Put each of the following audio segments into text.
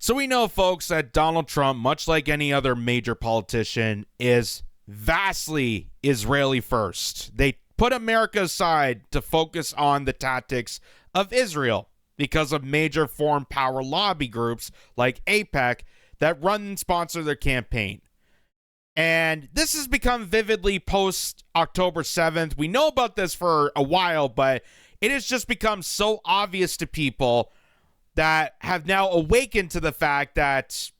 So we know, folks, that Donald Trump, much like any other major politician, is vastly Israeli first. They put America aside to focus on the tactics of Israel because of major foreign power lobby groups like AIPAC that run and sponsor their campaign. And this has become vividly post October 7th. We know about this for a while, but it has just become so obvious to people that have now awakened to the fact that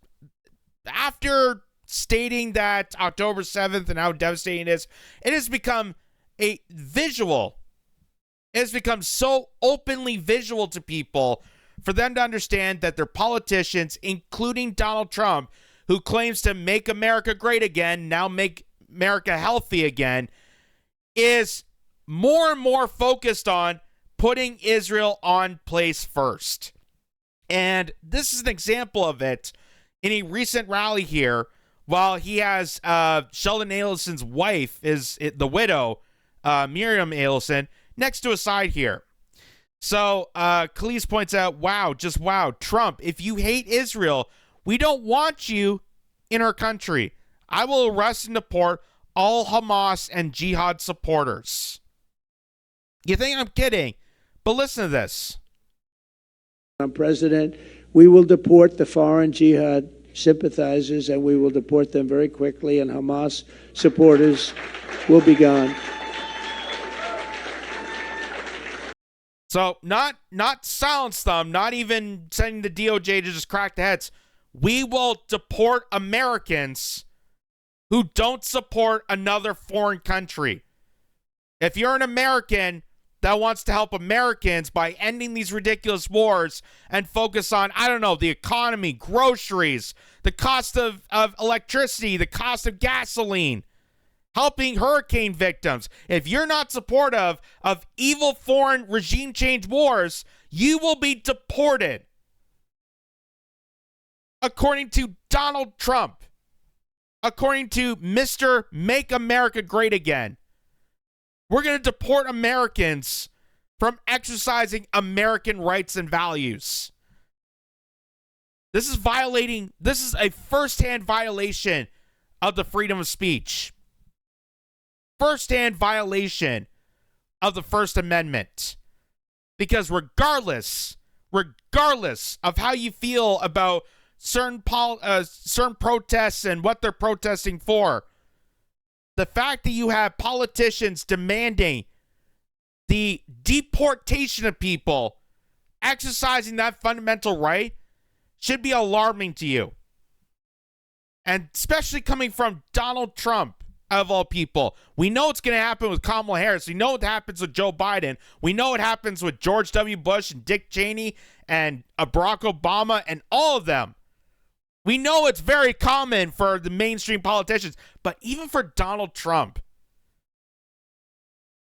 after stating that October 7th and how devastating it is, it has become a visual. It has become so openly visual to people for them to understand that their politicians, including Donald Trump, who claims to make America great again, now make America healthy again, is more and more focused on putting Israel on place first. And this is an example of it in a recent rally here, while he has Sheldon Adelson's wife, is the widow, Miriam Adelson, next to his side here. So Khalees points out, wow, just wow, Trump, if you hate Israel, we don't want you in our country. I will arrest and deport all Hamas and jihad supporters. You think I'm kidding? But listen to this. I'm president. We will deport the foreign jihad sympathizers, and we will deport them very quickly, and Hamas supporters will be gone. So not silence them, not even sending the DOJ to just crack the heads. We will deport Americans who don't support another foreign country. If you're an American that wants to help Americans by ending these ridiculous wars and focus on, I don't know, the economy, groceries, the cost of electricity, the cost of gasoline, helping hurricane victims. If you're not supportive of evil foreign regime change wars, you will be deported. According to Donald Trump, according to Mr. Make America Great Again, we're going to deport Americans from exercising American rights and values. This is a firsthand violation of the freedom of speech. Firsthand violation of the First Amendment. Because regardless of how you feel about certain protests and what they're protesting for, the fact that you have politicians demanding the deportation of people exercising that fundamental right should be alarming to you. And especially coming from Donald Trump, of all people. We know what's going to happen with Kamala Harris. We know what happens with Joe Biden. We know what happens with George W. Bush and Dick Cheney and Barack Obama and all of them. We know it's very common for the mainstream politicians, but even for Donald Trump,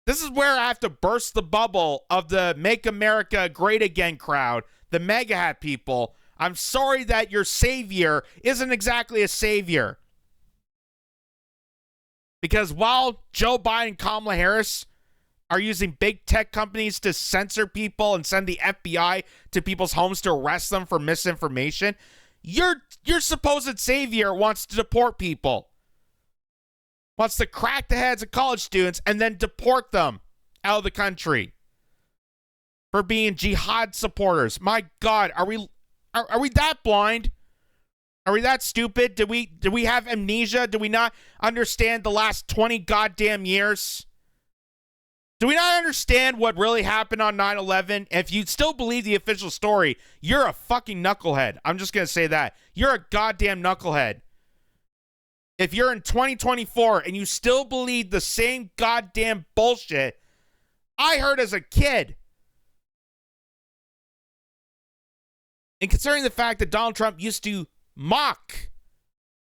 this is where I have to burst the bubble of the Make America Great Again crowd, the MAGA hat people. I'm sorry that your savior isn't exactly a savior. Because while Joe Biden and Kamala Harris are using big tech companies to censor people and send the FBI to people's homes to arrest them for misinformation, your supposed savior wants to deport people. Wants to crack the heads of college students and then deport them out of the country for being jihad supporters. My God, are we that blind? Are we that stupid? Do we have amnesia? Do we not understand the last 20 goddamn years? Do we not understand what really happened on 9/11? If you still believe the official story, you're a fucking knucklehead. I'm just going to say that. You're a goddamn knucklehead. If you're in 2024 and you still believe the same goddamn bullshit I heard as a kid, and considering the fact that Donald Trump used to mock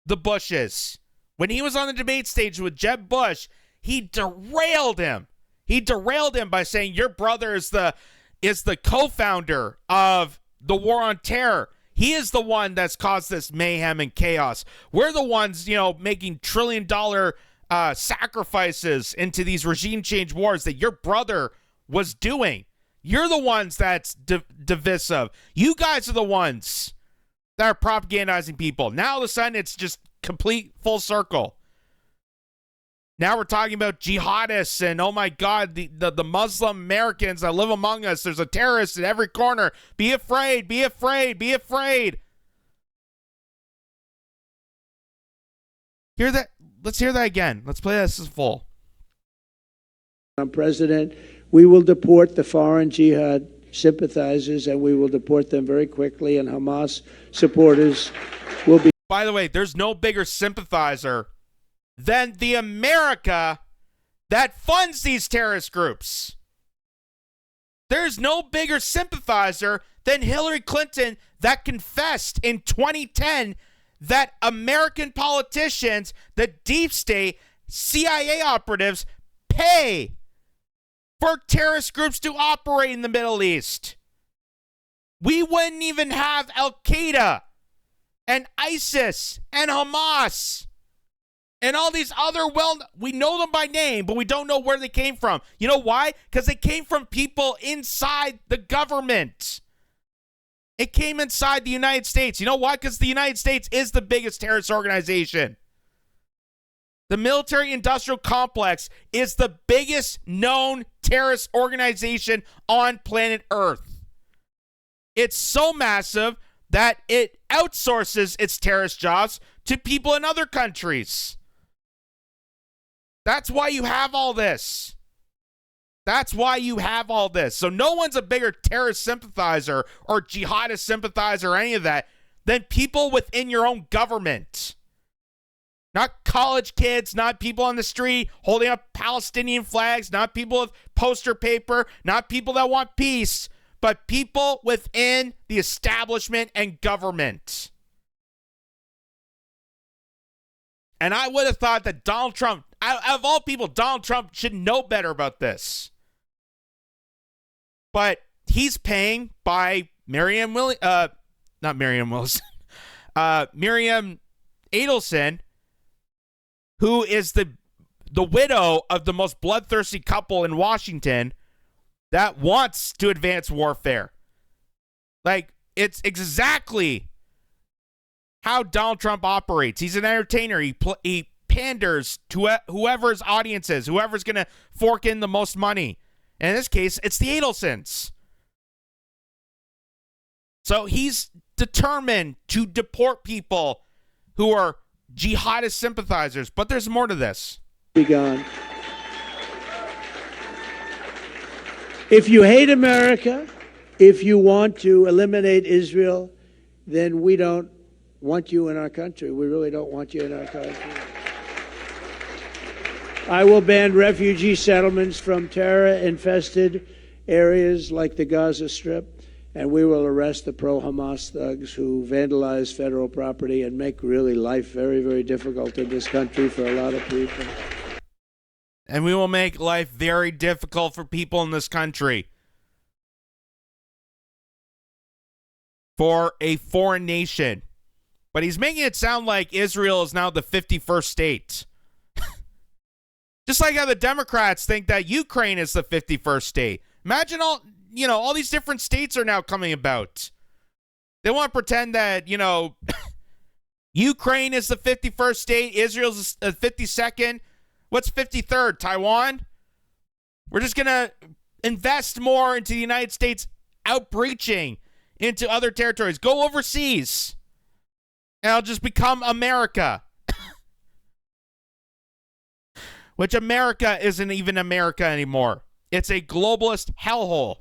the Bushes when he was on the debate stage with Jeb Bush, he derailed him. He derailed him by saying your brother is the co-founder of the war on terror. He is the one that's caused this mayhem and chaos. We're the ones, making $1 trillion sacrifices into these regime change wars that your brother was doing. You're the ones that's divisive. You guys are the ones that are propagandizing people. Now all of a sudden it's just complete full circle. Now we're talking about jihadists and, oh my God, the Muslim Americans that live among us. There's a terrorist in every corner. Be afraid, be afraid, be afraid. Hear that? Let's hear that again. Let's play this as full. I'm president. We will deport the foreign jihad sympathizers, and we will deport them very quickly, and Hamas supporters will be... By the way, there's no bigger sympathizer than the America that funds these terrorist groups. There's no bigger sympathizer than Hillary Clinton that confessed in 2010 that American politicians, the deep state, CIA operatives, pay for terrorist groups to operate in the Middle East. We wouldn't even have Al-Qaeda and ISIS and Hamas and all these other, we know them by name, but we don't know where they came from. You know why? Because they came from people inside the government. It came inside the United States. You know why? Because the United States is the biggest terrorist organization. The military-industrial complex is the biggest known terrorist organization on planet Earth. It's so massive that it outsources its terrorist jobs to people in other countries. That's why you have all this. That's why you have all this. So no one's a bigger terrorist sympathizer or jihadist sympathizer or any of that than people within your own government. Not college kids, not people on the street holding up Palestinian flags, not people with poster paper, not people that want peace, but people within the establishment and government. And I would have thought that Donald Trump, out of all people, Donald Trump should know better about this. But he's paying by Miriam Adelson, who is the widow of the most bloodthirsty couple in Washington that wants to advance warfare. Like, it's exactly how Donald Trump operates. He's an entertainer. He panders to whoever's audience is, whoever's going to fork in the most money. And in this case, it's the Adelsons. So he's determined to deport people who are jihadist sympathizers. But there's more to this. Be gone. If you hate America, if you want to eliminate Israel, then we don't want you in our country. We really don't want you in our country. I will ban refugee settlements from terror-infested areas like the Gaza Strip, and we will arrest the pro-Hamas thugs who vandalize federal property and make really life very, very difficult in this country for a lot of people. And we will make life very difficult for people in this country. For a foreign nation. But he's making it sound like Israel is now the 51st state. Just like how the Democrats think that Ukraine is the 51st state. Imagine all these different states are now coming about. They want to pretend that, Ukraine is the 51st state, Israel's the 52nd. What's 53rd? Taiwan? We're just going to invest more into the United States outbreaching into other territories. Go overseas. And it'll just become America. Which America isn't even America anymore. It's a globalist hellhole.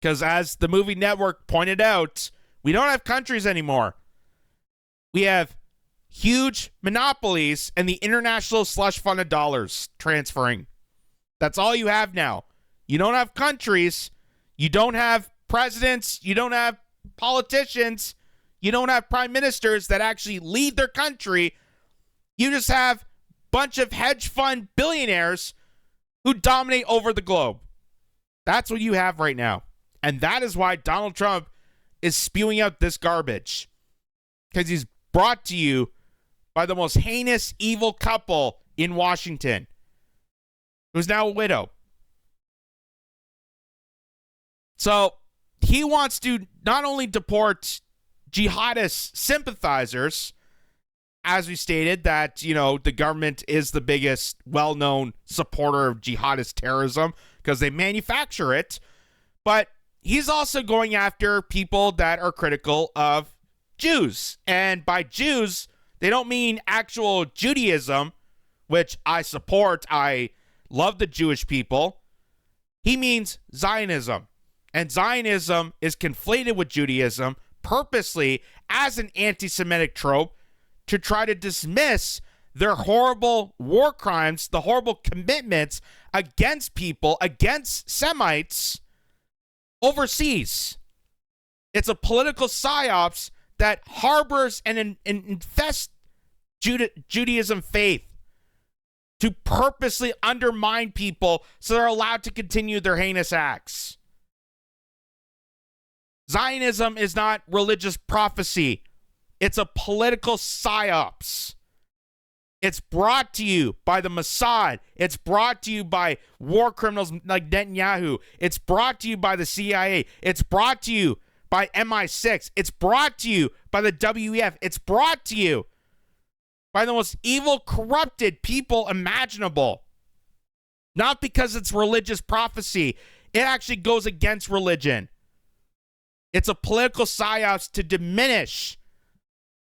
Because as the movie network pointed out, we don't have countries anymore. We have huge monopolies and the international slush fund of dollars transferring. That's all you have now. You don't have countries. You don't have presidents. You don't have politicians. You don't have prime ministers that actually lead their country. You just have bunch of hedge fund billionaires who dominate over the globe. That's what you have right now. And that is why Donald Trump is spewing out this garbage. Because he's brought to you by the most heinous, evil couple in Washington, who's now a widow. So he wants to not only deport jihadist sympathizers, as we stated, that, you know, the government is the biggest well-known supporter of jihadist terrorism because they manufacture it. But he's also going after people that are critical of Jews. And by Jews, they don't mean actual Judaism, which I support. I love the Jewish people. He means Zionism. And Zionism is conflated with Judaism purposely as an anti-Semitic trope to try to dismiss their horrible war crimes, the horrible commitments against people, against Semites overseas. It's a political psyops that harbors and infests Judaism faith to purposely undermine people so they're allowed to continue their heinous acts. Zionism is not religious prophecy. It's a political psyops. It's brought to you by the Mossad. It's brought to you by war criminals like Netanyahu. It's brought to you by the CIA. It's brought to you by MI6. It's brought to you by the WEF. It's brought to you by the most evil, corrupted people imaginable. Not because it's religious prophecy. It actually goes against religion. It's a political psyops to diminish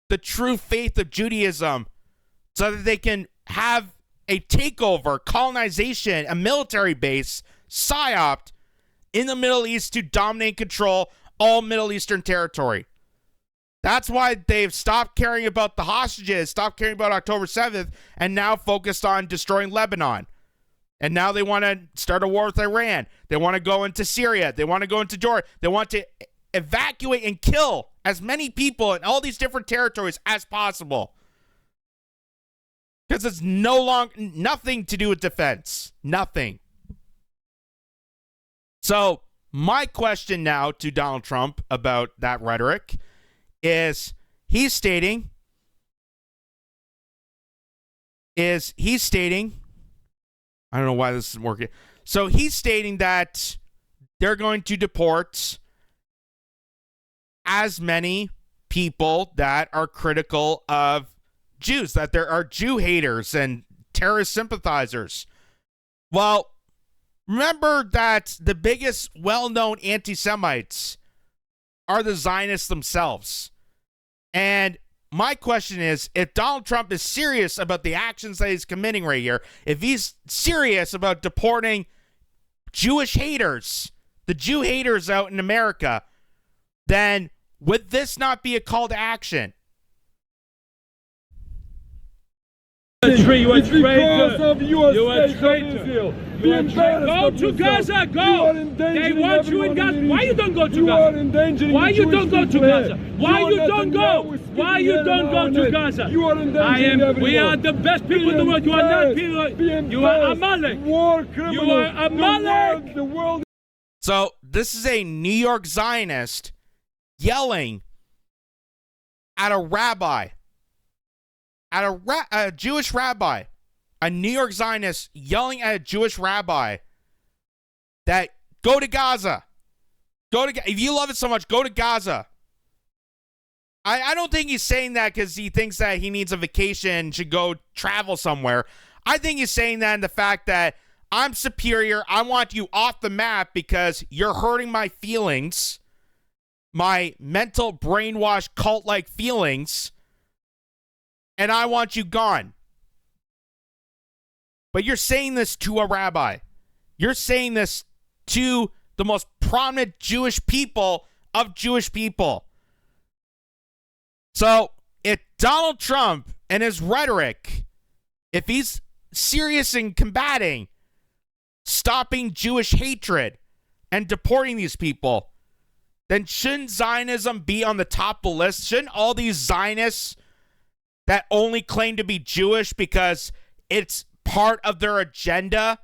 the true faith of Judaism so that they can have a takeover, colonization, a military base, psyop in the Middle East to dominate and control all Middle Eastern territory. That's why they've stopped caring about the hostages, stopped caring about October 7th, and now focused on destroying Lebanon. And now they want to start a war with Iran. They want to go into Syria. They want to go into Jordan. They want to evacuate and kill as many people in all these different territories as possible. Because it's nothing to do with defense. Nothing. So my question now to Donald Trump about that rhetoric is he's stating, I don't know why this isn't working. So he's stating that they're going to deport as many people that are critical of Jews, that there are Jew haters and terrorist sympathizers. Well, remember that the biggest well-known anti-Semites are the Zionists themselves. And my question is, if Donald Trump is serious about the actions that he's committing right here, if he's serious about deporting Jewish haters, the Jew haters out in America, then would this not be a call to action? You are traitor. You are traitor. Go to Gaza. Go. They want you in Gaza. Why you don't go to Gaza? Why you don't go to Gaza? Why you don't go? Why you don't go to Gaza? We are the best people in the world. You are not people. You are Amalek. You are Amalek. So this is a New York Zionist yelling at a rabbi. At a Jewish rabbi, a New York Zionist yelling at a Jewish rabbi that go to Gaza. If you love it so much, go to Gaza. I don't think he's saying that because he thinks that he needs a vacation, should go travel somewhere. I think he's saying that in the fact that I'm superior. I want you off the map because you're hurting my feelings, my mental brainwashed cult-like feelings, and I want you gone. But you're saying this to a rabbi. You're saying this to the most prominent Jewish people of Jewish people. So if Donald Trump and his rhetoric, if he's serious in combating, stopping Jewish hatred and deporting these people, then shouldn't Zionism be on the top of the list? Shouldn't all these Zionists that only claim to be Jewish because it's part of their agenda,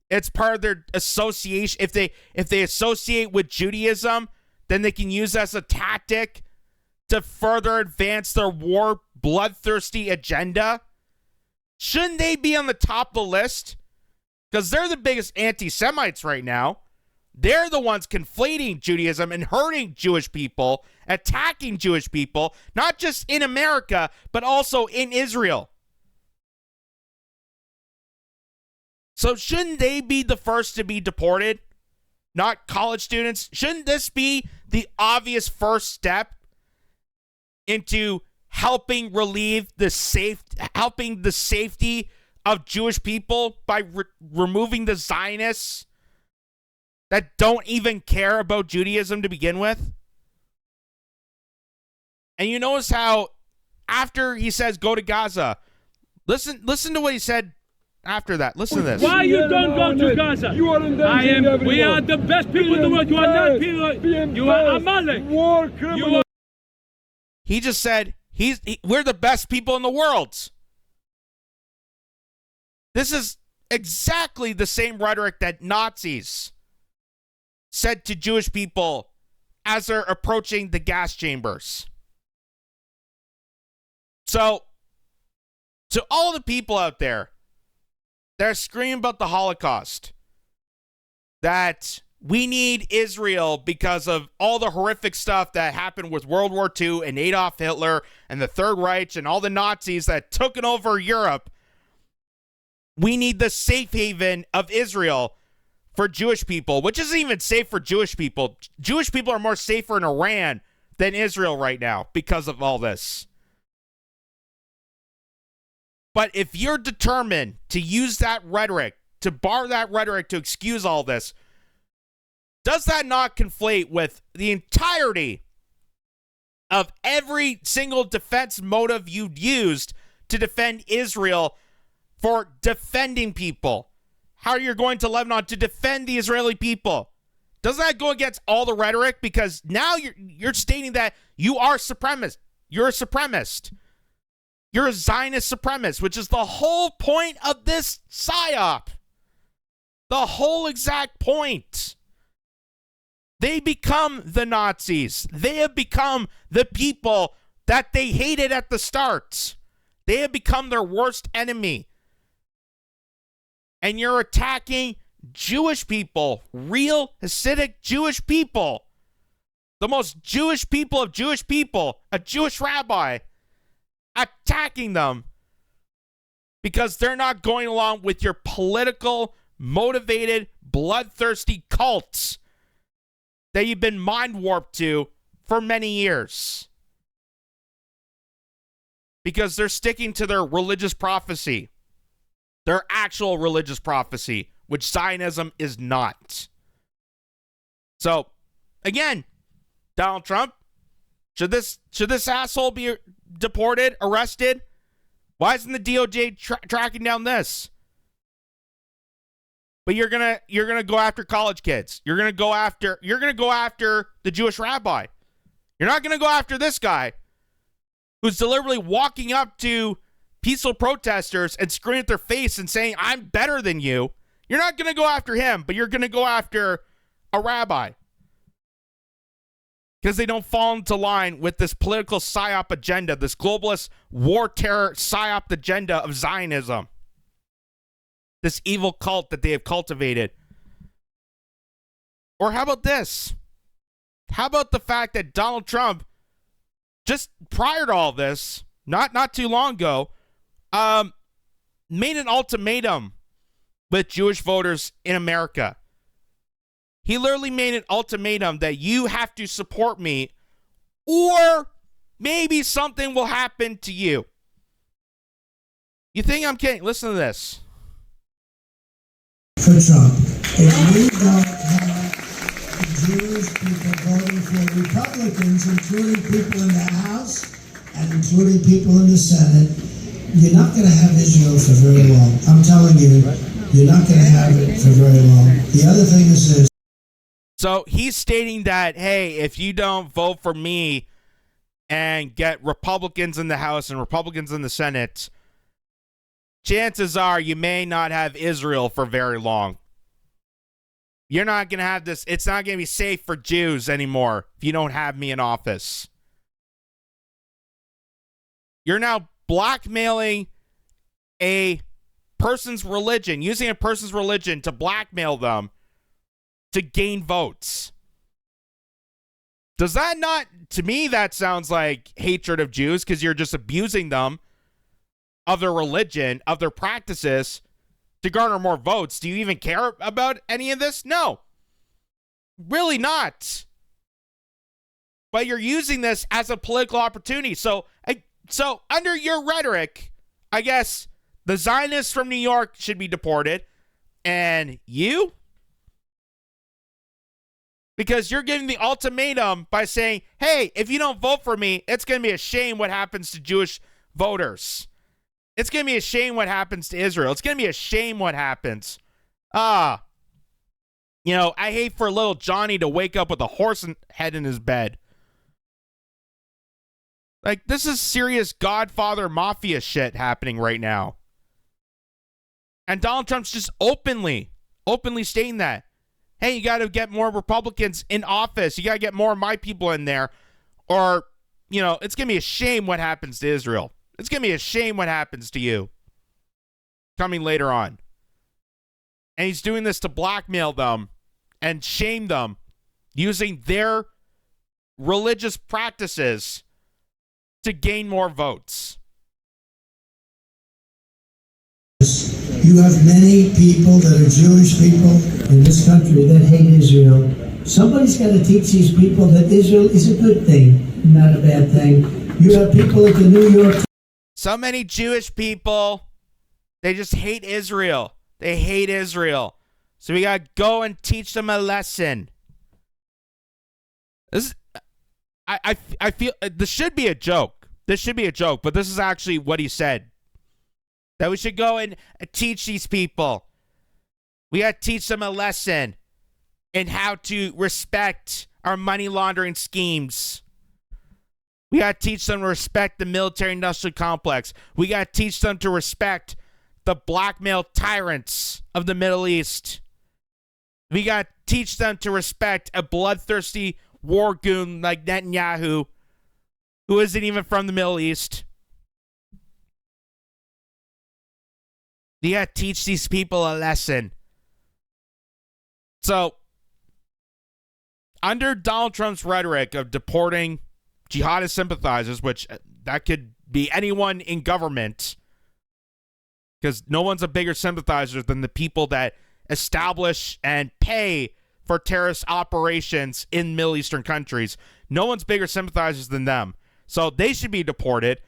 it's part of their association, if they associate with Judaism, then they can use that as a tactic to further advance their war bloodthirsty agenda? Shouldn't they be on the top of the list? Because they're the biggest anti-Semites right now. They're the ones conflating Judaism and hurting Jewish people, attacking Jewish people, not just in America, but also in Israel. So shouldn't they be the first to be deported? Not college students? Shouldn't this be the obvious first step into helping relieve helping the safety of Jewish people by removing the Zionists that don't even care about Judaism to begin with? And you notice how after he says go to Gaza, listen to what he said after that. Listen to this. Why you don't go to Gaza? You are endangering We are the best people in the world. You are not people. You are Amalek. War criminal. He just said we're the best people in the world. This is exactly the same rhetoric that Nazis said to Jewish people as they're approaching the gas chambers. So, to all the people out there that are screaming about the Holocaust, that we need Israel because of all the horrific stuff that happened with World War II and Adolf Hitler and the Third Reich and all the Nazis that took over Europe, we need the safe haven of Israel for Jewish people, which isn't even safe for Jewish people. Jewish people are more safer in Iran than Israel right now because of all this. But if you're determined to use that rhetoric, to borrow that rhetoric to excuse all this, does that not conflate with the entirety of every single defense motive you used to defend Israel for defending people? How you're going to Lebanon to defend the Israeli people? Doesn't that go against all the rhetoric? Because now you're stating that you are supremacist. You're a supremacist. You're a Zionist supremacist, which is the whole point of this psyop. The whole exact point. They become the Nazis. They have become the people that they hated at the start. They have become their worst enemy. And you're attacking Jewish people, real Hasidic Jewish people, the most Jewish people of Jewish people, a Jewish rabbi, attacking them because they're not going along with your political, motivated, bloodthirsty cults that you've been mind warped to for many years. Because they're sticking to their religious prophecy. Their actual religious prophecy, which Zionism is not. So, again, Donald Trump, should this asshole be deported, arrested? Why isn't the DOJ tracking down this? But you're gonna go after college kids. You're gonna go after the Jewish rabbi. You're not gonna go after this guy who's deliberately walking up to peaceful protesters and screaming at their face and saying, I'm better than you. You're not going to go after him, but you're going to go after a rabbi. Because they don't fall into line with this political psyop agenda, this globalist war terror psyop agenda of Zionism. This evil cult that they have cultivated. Or how about this? How about the fact that Donald Trump, just prior to all this, not too long ago, made an ultimatum with Jewish voters in America. He literally made an ultimatum that you have to support me or maybe something will happen to you. You think I'm kidding? Listen to this. For Trump, if we don't have Jewish people voting for Republicans, including people in the House and including people in the Senate, you're not going to have Israel for very long. I'm telling you, you're not going to have it for very long. The other thing is this. So he's stating that, hey, if you don't vote for me and get Republicans in the House and Republicans in the Senate, chances are you may not have Israel for very long. You're not going to have this. It's not going to be safe for Jews anymore if you don't have me in office. You're now blackmailing a person's religion, using a person's religion to blackmail them to gain votes. Does that not, to me, that sounds like hatred of Jews, because you're just abusing them, of their religion, of their practices, to garner more votes. Do you even care about any of this? No. Really not. But you're using this as a political opportunity. So under your rhetoric, I guess the Zionists from New York should be deported. And you? Because you're giving the ultimatum by saying, hey, if you don't vote for me, it's going to be a shame what happens to Jewish voters. It's going to be a shame what happens to Israel. It's going to be a shame what happens. I hate for little Johnny to wake up with a horse head in his bed. Like, this is serious Godfather Mafia shit happening right now. And Donald Trump's just openly stating that. Hey, you got to get more Republicans in office. You got to get more of my people in there. Or, it's going to be a shame what happens to Israel. It's going to be a shame what happens to you. Coming later on. And he's doing this to blackmail them and shame them using their religious practices to gain more votes. You have many people that are Jewish people in this country that hate Israel. Somebody's got to teach these people that Israel is a good thing, not a bad thing. You have people at the New York. So many Jewish people, they just hate Israel. They hate Israel. So we got to go and teach them a lesson. I feel this should be a joke. This should be a joke, but this is actually what he said. That we should go and teach these people. We got to teach them a lesson in how to respect our money laundering schemes. We got to teach them to respect the military-industrial complex. We got to teach them to respect the blackmail tyrants of the Middle East. We got to teach them to respect a bloodthirsty war goon like Netanyahu, who isn't even from the Middle East. You got to teach these people a lesson. So, under Donald Trump's rhetoric of deporting jihadist sympathizers, which that could be anyone in government, because no one's a bigger sympathizer than the people that establish and pay for terrorist operations in Middle Eastern countries. No one's bigger sympathizers than them. So they should be deported.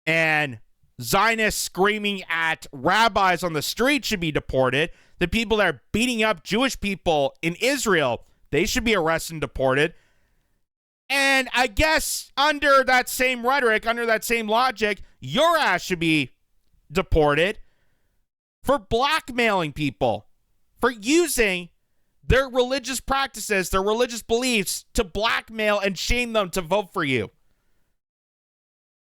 And Zionists screaming at rabbis on the street should be deported. The people that are beating up Jewish people in Israel, they should be arrested and deported. And I guess under that same rhetoric, under that same logic, your ass should be deported for blackmailing people, for using their religious practices, their religious beliefs to blackmail and shame them to vote for you.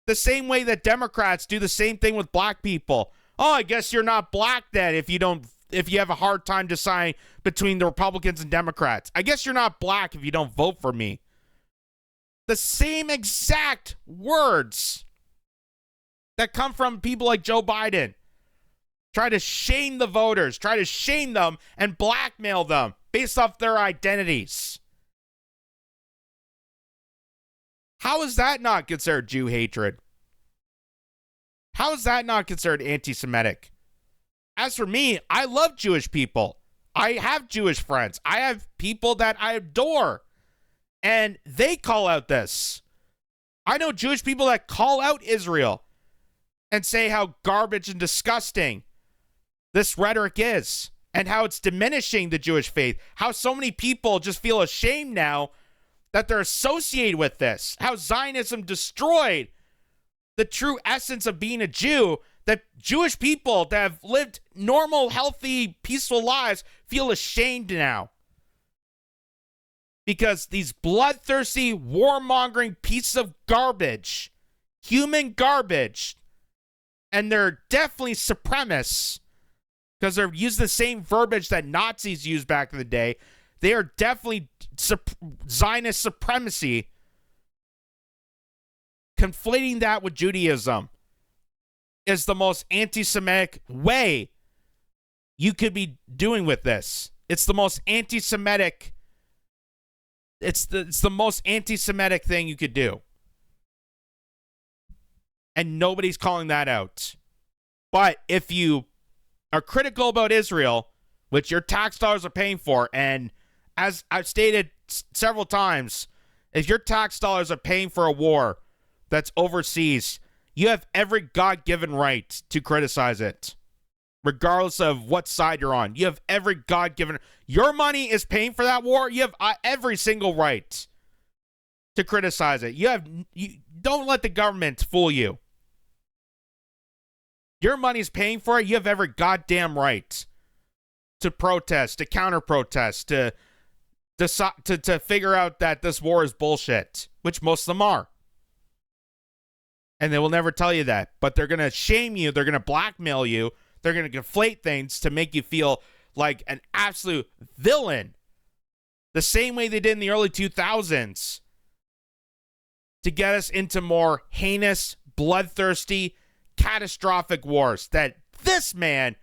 The same way that Democrats do the same thing with black people. Oh, I guess you're not black then if you have a hard time deciding between the Republicans and Democrats. I guess you're not black if you don't vote for me. The same exact words that come from people like Joe Biden. Try to shame the voters, try to shame them and blackmail them based off their identities. How is that not considered Jew hatred? How is that not considered anti-Semitic? As for me, I love Jewish people. I have Jewish friends. I have people that I adore. And they call out this. I know Jewish people that call out Israel and say how garbage and disgusting this rhetoric is and how it's diminishing the Jewish faith. How so many people just feel ashamed now that they're associated with this. How Zionism destroyed the true essence of being a Jew. That Jewish people that have lived normal, healthy, peaceful lives feel ashamed now. Because these bloodthirsty, warmongering pieces of garbage, human garbage, and they're definitely supremacists, because they're using the same verbiage that Nazis used back in the day. They are definitely Zionist supremacy. Conflating that with Judaism is the most anti-Semitic way you could be doing with this. It's the most anti-Semitic. It's the most anti-Semitic thing you could do. And nobody's calling that out. But if you are critical about Israel, which your tax dollars are paying for, and as I've stated several times, if your tax dollars are paying for a war that's overseas, you have every God-given right to criticize it, regardless of what side you're on. You have every God-given... Your money is paying for that war. You have every single right to criticize it. You don't let the government fool you. Your money's paying for it. You have every goddamn right to protest, to counter-protest, to figure out that this war is bullshit, which most of them are. And they will never tell you that. But they're going to shame you. They're going to blackmail you. They're going to conflate things to make you feel like an absolute villain. The same way they did in the early 2000s. To get us into more heinous, bloodthirsty, catastrophic wars that this man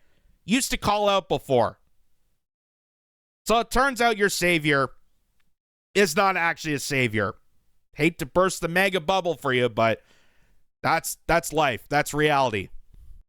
used to call out before. So it turns out your savior is not actually a savior. Hate to burst the mega bubble for you, but that's life. That's reality.